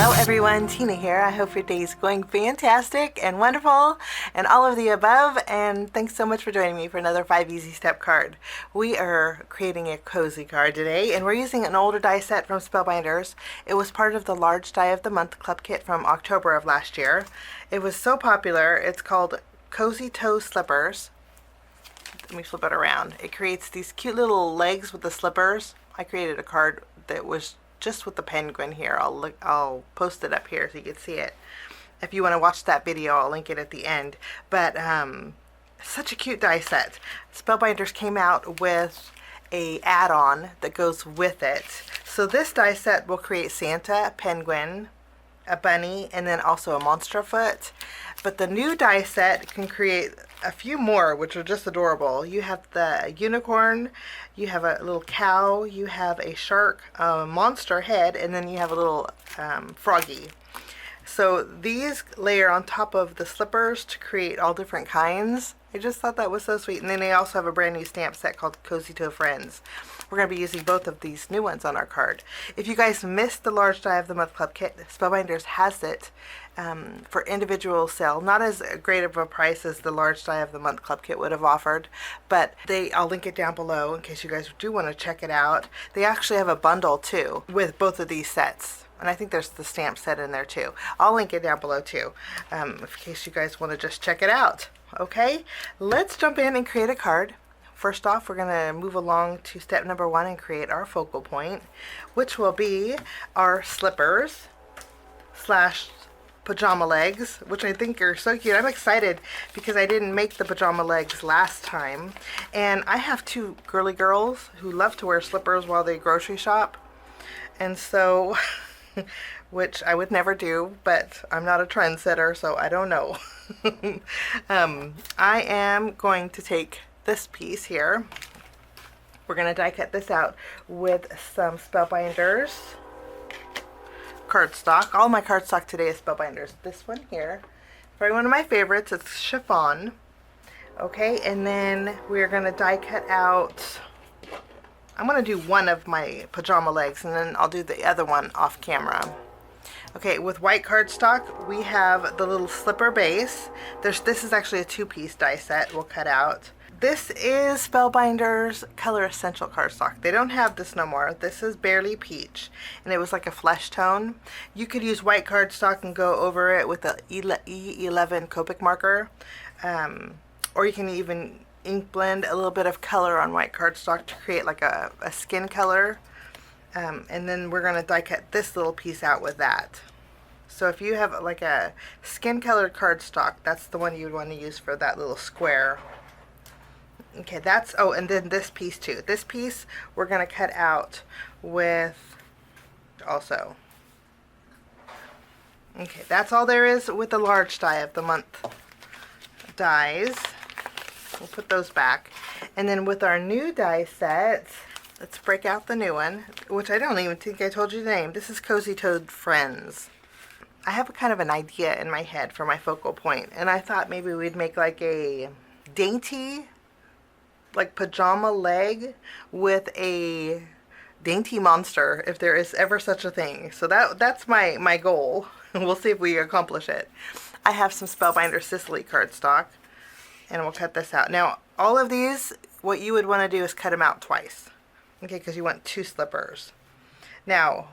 Hello everyone, Tina here. I hope your day is going fantastic and wonderful and all of the above, and thanks so much for joining me for another 5 Easy Step card. We are creating a cozy card today, and we're using an older die set from Spellbinders. It was part of the Large Die of the Month Club Kit from October of last year. It was so popular, it's called Cozy Toe Slippers. Let me flip it around. It creates these cute little legs with the slippers. I created a card that was just with the penguin here. I'll post it up here so you can see it. If you want to watch that video, I'll link it at the end. But such a cute die set. Spellbinders came out with a add-on that goes with it. So this die set will create Santa, a penguin, a bunny, and then also a monster foot. But the new die set can create a few more, which are just adorable. You have the unicorn, you have a little cow, you have a shark, a monster head, and then you have a little froggy. So these layer on top of the slippers to create all different kinds. I just thought that was so sweet. And then they also have a brand new stamp set called Cozy Toe Friends. We're going to be using both of these new ones on our card. If you guys missed the Large Die of the Month Club Kit, Spellbinders has it for individual sale. Not as great of a price as the Large Die of the Month Club Kit would have offered, but I'll link it down below in case you guys do want to check it out. They actually have a bundle too with both of these sets. And I think there's the stamp set in there too. I'll link it down below too, in case you guys want to just check it out. Okay, let's jump in and create a card. First off, we're going to move along to step number 1 and create our focal point, which will be our slippers slash pajama legs, which I think are so cute. I'm excited because I didn't make the pajama legs last time. And I have 2 girly girls who love to wear slippers while they grocery shop. And so, which I would never do, but I'm not a trendsetter, so I don't know. I am going to take this piece here. We're going to die cut this out with some Spellbinders cardstock. All my cardstock today is Spellbinders. This one here, probably one of my favorites. It's chiffon. Okay, and then we're going to die cut out. I'm going to do one of my pajama legs, and then I'll do the other one off camera. Okay, with white cardstock, we have the little slipper base. This is actually a 2-piece die set we'll cut out. This is Spellbinders Color Essential cardstock. They don't have this no more. This is Barely Peach, and it was like a flesh tone. You could use white cardstock and go over it with the E11 Copic marker, or you can even ink blend a little bit of color on white cardstock to create like a skin color. And then we're going to die cut this little piece out with that. So if you have like a skin colored cardstock, that's the one you would want to use for that little square. Okay, oh, and then this piece too. This piece we're going to cut out with also. Okay, that's all there is with the Large Die of the Month dies. We'll put those back. And then with our new die set, let's break out the new one, which I don't even think I told you the name. This is Cozy Toe Friends. I have a kind of an idea in my head for my focal point, and I thought maybe we'd make like a dainty, like pajama leg with a dainty monster, if there is ever such a thing. So that's my goal. We'll see if we accomplish it. I have some Spellbinder Sicily cardstock, and we'll cut this out. Now, all of these, what you would want to do is cut them out twice. Okay, because you want 2 slippers. Now,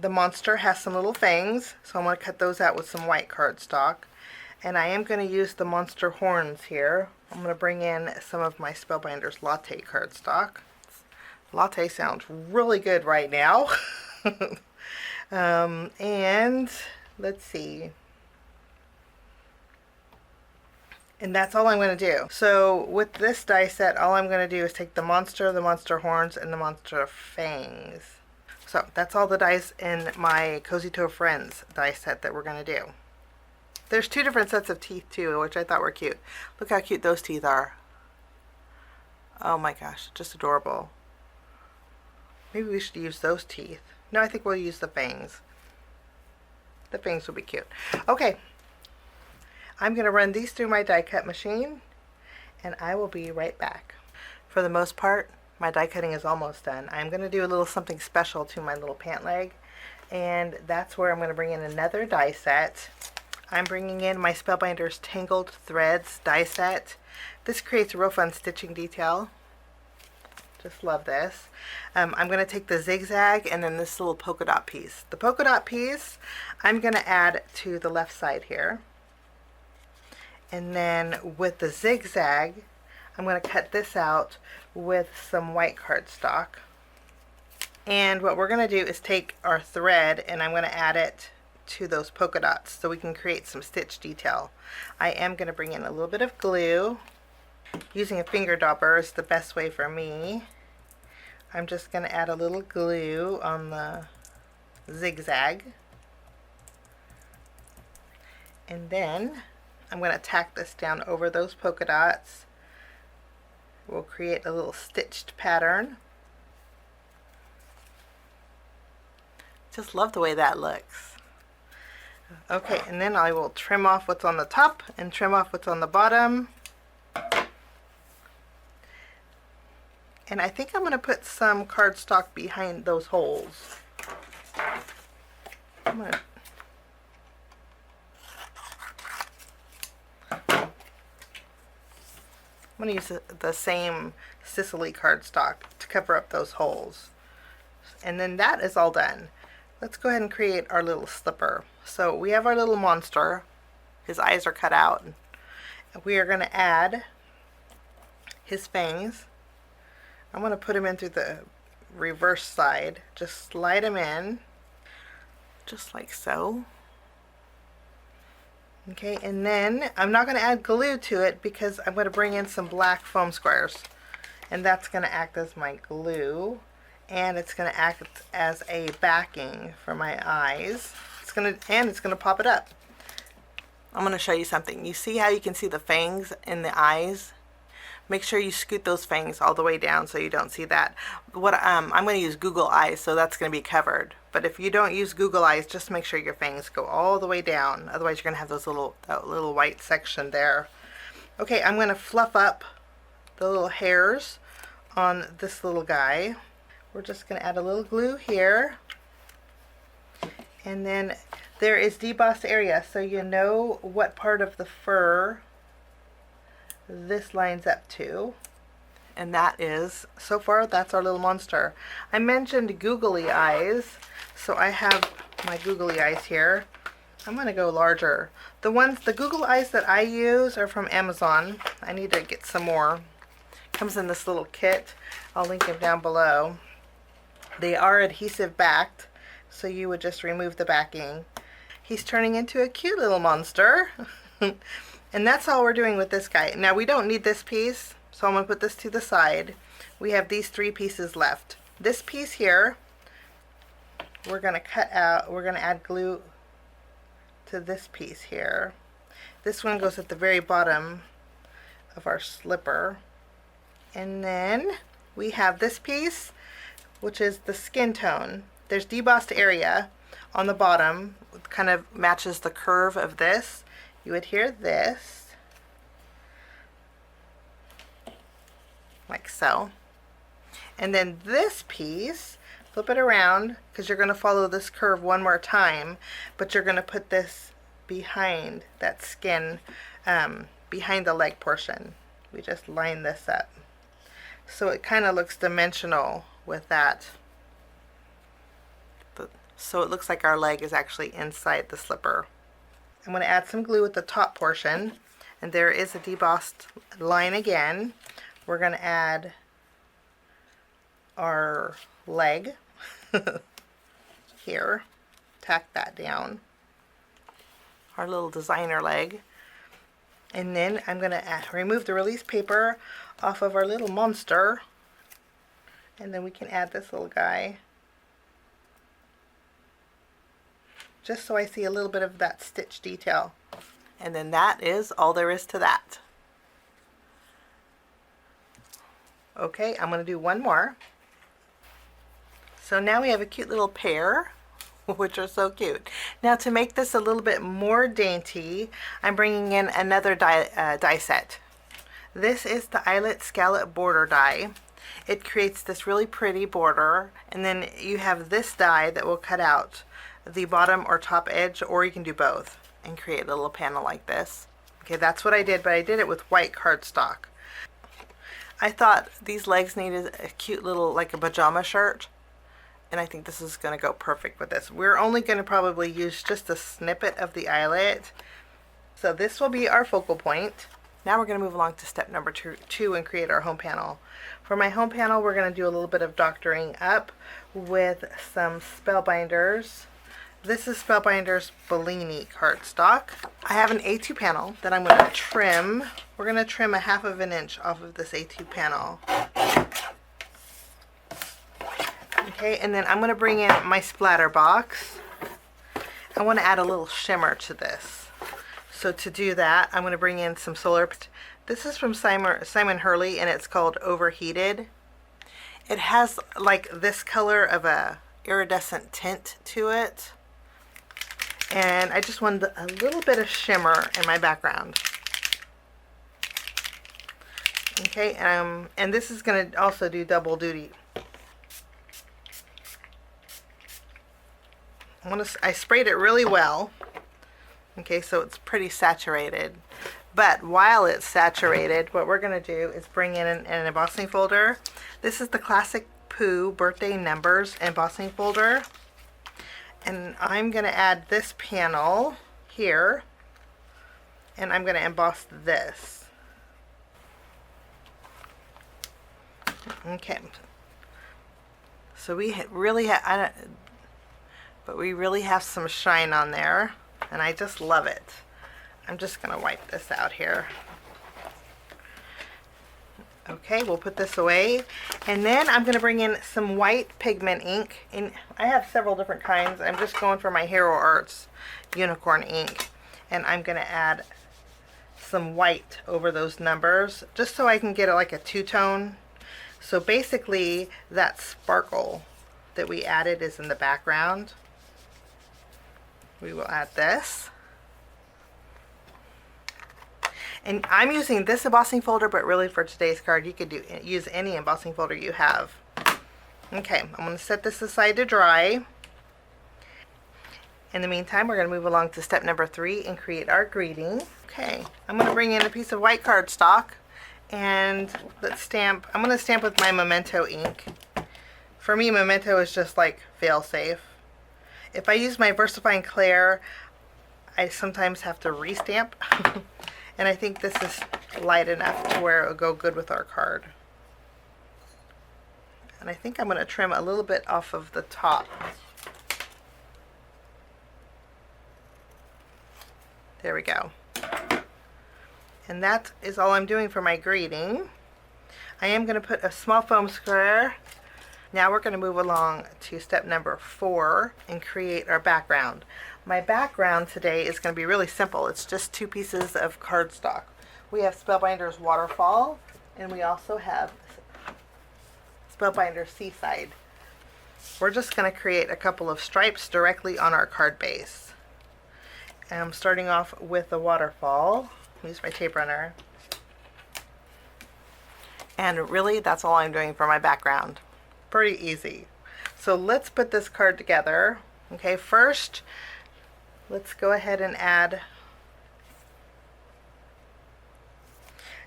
the monster has some little fangs, so I'm going to cut those out with some white cardstock. And I am going to use the monster horns here. I'm going to bring in some of my Spellbinders Latte cardstock. Latte sounds really good right now. And let's see. And that's all I'm going to do. So with this die set, all I'm going to do is take the monster horns, and the monster fangs. So that's all the dies in my Cozy Toe Friends die set that we're going to do. There's 2 different sets of teeth too, which I thought were cute. Look how cute those teeth are. Oh my gosh, just adorable. Maybe we should use those teeth. No, I think we'll use the fangs. The fangs will be cute. Okay. I'm going to run these through my die cut machine, and I will be right back. For the most part, my die cutting is almost done. I'm going to do a little something special to my little pant leg, And that's where I'm going to bring in another die set. I'm bringing in my Spellbinders Tangled Threads die set. This creates a real fun stitching detail. Just love this. I'm going to take the zigzag and then this little polka dot piece. The polka dot piece I'm going to add to the left side here. And then with the zigzag, I'm going to cut this out with some white cardstock. And what we're going to do is take our thread and I'm going to add it to those polka dots so we can create some stitch detail. I am going to bring in a little bit of glue. Using a finger dauber is the best way for me. I'm just going to add a little glue on the zigzag. And then I'm going to tack this down over those polka dots. We'll create a little stitched pattern. Just love the way that looks. Okay, and then I will trim off what's on the top and trim off what's on the bottom. And I think I'm going to put some cardstock behind those holes. I'm going to use the same Sicily cardstock to cover up those holes. And then that is all done. Let's go ahead and create our little slipper. So we have our little monster. His eyes are cut out. We are going to add his fangs. I'm going to put him in through the reverse side. Just slide him in, just like so. Okay, and then I'm not going to add glue to it because I'm going to bring in some black foam squares. And that's going to act as my glue. And it's going to act as a backing for my eyes. It's going to pop it up. I'm going to show you something. You see how you can see the fangs in the eyes? Make sure you scoot those fangs all the way down so you don't see that. I'm going to use Google Eyes, so that's going to be covered. But if you don't use Google Eyes, just make sure your fangs go all the way down. Otherwise, you're going to have that little white section there. Okay, I'm going to fluff up the little hairs on this little guy. We're just going to add a little glue here. And then there is debossed area, so you know what part of the fur this lines up to. And that is, so far, that's our little monster. I mentioned googly eyes, so I have my googly eyes here. I'm going to go larger. The Google eyes that I use are from Amazon. I need to get some more. Comes in this little kit. I'll link them down below. They are adhesive backed, so you would just remove the backing. He's turning into a cute little monster. And that's all we're doing with this guy. Now we don't need this piece, so I'm going to put this to the side. We have these 3 pieces left. This piece here, we're going to cut out, we're going to add glue to this piece here. This one goes at the very bottom of our slipper. And then we have this piece, which is the skin tone. There's debossed area on the bottom, kind of matches the curve of this. You adhere this, like so. And then this piece, flip it around, because you're going to follow this curve one more time, but you're going to put this behind that skin, behind the leg portion. We just line this up. So it kind of looks dimensional with that. So it looks like our leg is actually inside the slipper. I'm going to add some glue at the top portion, and there is a debossed line again. We're going to add our leg here, tack that down, our little designer leg. And then I'm going to remove the release paper off of our little monster, and then we can add this little guy, just so I see a little bit of that stitch detail. And then that is all there is to that. Okay, I'm going to do one more. So now we have a cute little pair, which are so cute. Now to make this a little bit more dainty, I'm bringing in another die set. This is the Eyelet Scallop border die. It creates this really pretty border, and then you have this die that will cut out the bottom or top edge, or you can do both and create a little panel like this. Okay, that's what I did, but I did it with white cardstock. I thought these legs needed a cute little, like a pajama shirt, and I think this is going to go perfect with this. We're only going to probably use just a snippet of the eyelet, so this will be our focal point. Now we're going to move along to step number two and create our home panel. For my home panel, we're going to do a little bit of doctoring up with some Spellbinders. This is Spellbinders Bellini cardstock. I have an A2 panel that I'm going to trim. We're going to trim 1/2 of an inch off of this A2 panel. Okay, and then I'm going to bring in my splatter box. I want to add a little shimmer to this. So to do that, I'm going to bring in some solar. This is from Simon Hurley, and it's called Overheated. It has like this color of a iridescent tint to it. And I just wanted a little bit of shimmer in my background. Okay, and this is going to also do double duty. I sprayed it really well. Okay, so it's pretty saturated. But while it's saturated, what we're going to do is bring in an embossing folder. This is the classic Pooh birthday numbers embossing folder. And I'm going to add this panel here, and I'm going to emboss this. Okay. So we really have, but we really have some shine on there, and I just love it. I'm just going to wipe this out here. Okay, we'll put this away, and then I'm going to bring in some white pigment ink, and I have several different kinds. I'm just going for my Hero Arts unicorn ink, and I'm going to add some white over those numbers just so I can get it like a two-tone. So basically that sparkle that we added is in the background. We will add this. And I'm using this embossing folder, but really for today's card, you could use any embossing folder you have. Okay, I'm going to set this aside to dry. In the meantime, we're going to move along to step number 3 and create our greeting. Okay, I'm going to bring in a piece of white cardstock, and let's stamp. I'm going to stamp with my Memento ink. For me, Memento is just like fail-safe. If I use my VersaFine Clair, I sometimes have to re-stamp. And I think this is light enough to where it will go good with our card. And I think I'm going to trim a little bit off of the top. There we go. And that is all I'm doing for my greeting. I am going to put a small foam square. Now we're going to move along to step number 4 and create our background. My background today is going to be really simple. It's just 2 pieces of cardstock. We have Spellbinders Waterfall, and we also have Spellbinders Seaside. We're just going to create a couple of stripes directly on our card base. And I'm starting off with the waterfall. Use my tape runner. And really, that's all I'm doing for my background. Pretty easy. So let's put this card together. Okay, first, let's go ahead and add,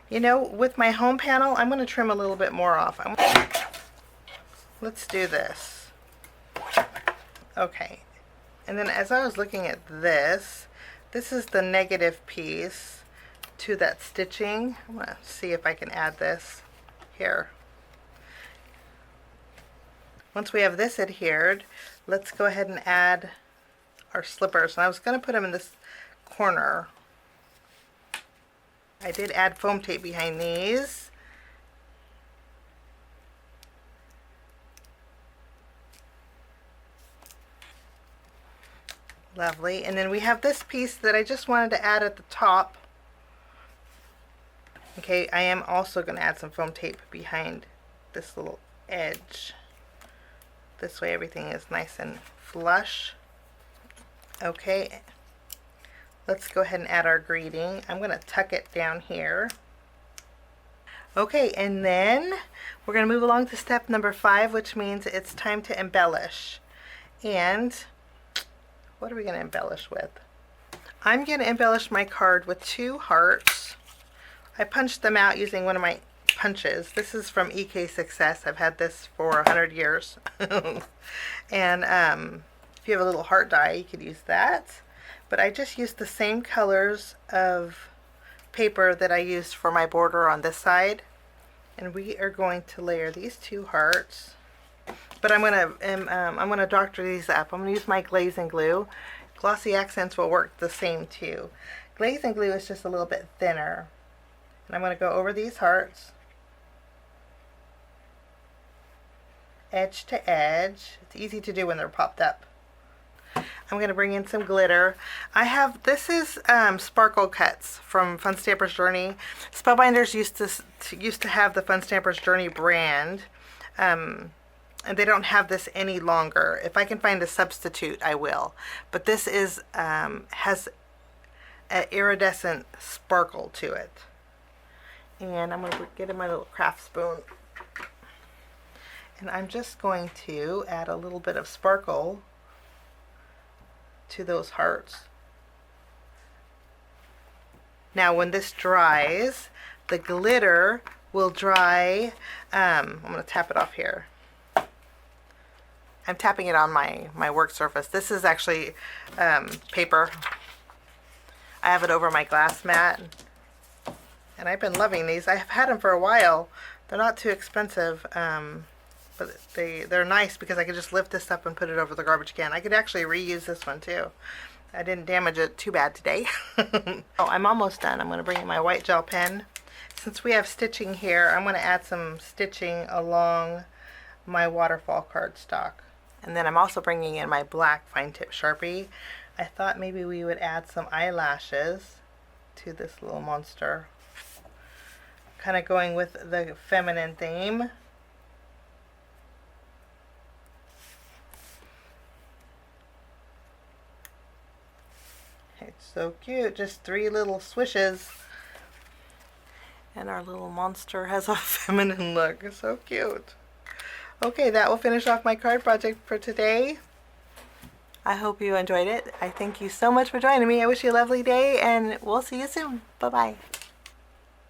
you know, with my home panel, I'm going to trim a little bit more off. Let's do this. Okay, and then as I was looking at this, this is the negative piece to that stitching. I'm going to see if I can add this here. Once we have this adhered, let's go ahead and add our slippers. And I was going to put them in this corner. I did add foam tape behind these. Lovely. And then we have this piece that I just wanted to add at the top. Okay, I am also going to add some foam tape behind this little edge. This way everything is nice and flush. Okay, let's go ahead and add our greeting. I'm going to tuck it down here. Okay, and then we're going to move along to step number 5, which means it's time to embellish. And what are we going to embellish with? I'm going to embellish my card with 2 hearts. I punched them out using one of my punches. This is from EK Success. I've had this for 100 years. And if you have a little heart die, you could use that. But I just used the same colors of paper that I used for my border on this side. And we are going to layer these 2 hearts. But I'm gonna doctor these up. I'm gonna use my Glaze and glue. Glossy accents will work the same too. Glaze and glue is just a little bit thinner. And I'm going to go over these hearts, edge to edge. It's easy to do when they're popped up. I'm going to bring in some glitter. This is Sparkle Cuts from Fun Stamper's Journey. Spellbinders used to have the Fun Stamper's Journey brand. And they don't have this any longer. If I can find a substitute, I will. But this is has an iridescent sparkle to it. And I'm going to get in my little craft spoon. And I'm just going to add a little bit of sparkle to those hearts. Now when this dries, the glitter will dry. I'm going to tap it off here. I'm tapping it on my work surface. This is actually paper. I have it over my glass mat. And I've been loving these. I've had them for a while. They're not too expensive, but they're nice because I could just lift this up and put it over the garbage can. I could actually reuse this one too. I didn't damage it too bad today. Oh, I'm almost done. I'm going to bring in my white gel pen. Since we have stitching here, I'm going to add some stitching along my waterfall cardstock. And then I'm also bringing in my black fine tip Sharpie. I thought maybe we would add some eyelashes to this little monster. Kind of going with the feminine theme. It's so cute, just 3 little swishes. And our little monster has a feminine look. It's so cute. Okay, that will finish off my card project for today. I hope you enjoyed it. I thank you so much for joining me. I wish you a lovely day, and we'll see you soon. Bye-bye.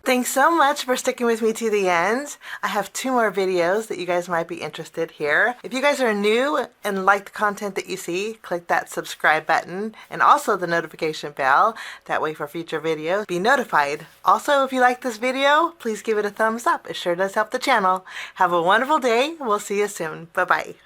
Thanks so much for sticking with me to the end. I have 2 more videos that you guys might be interested here. If you guys are new and like the content that you see, click that subscribe button and also the notification bell. That way for future videos, be notified. Also, if you like this video, please give it a thumbs up. It sure does help the channel. Have a wonderful day. We'll see you soon. Bye-bye.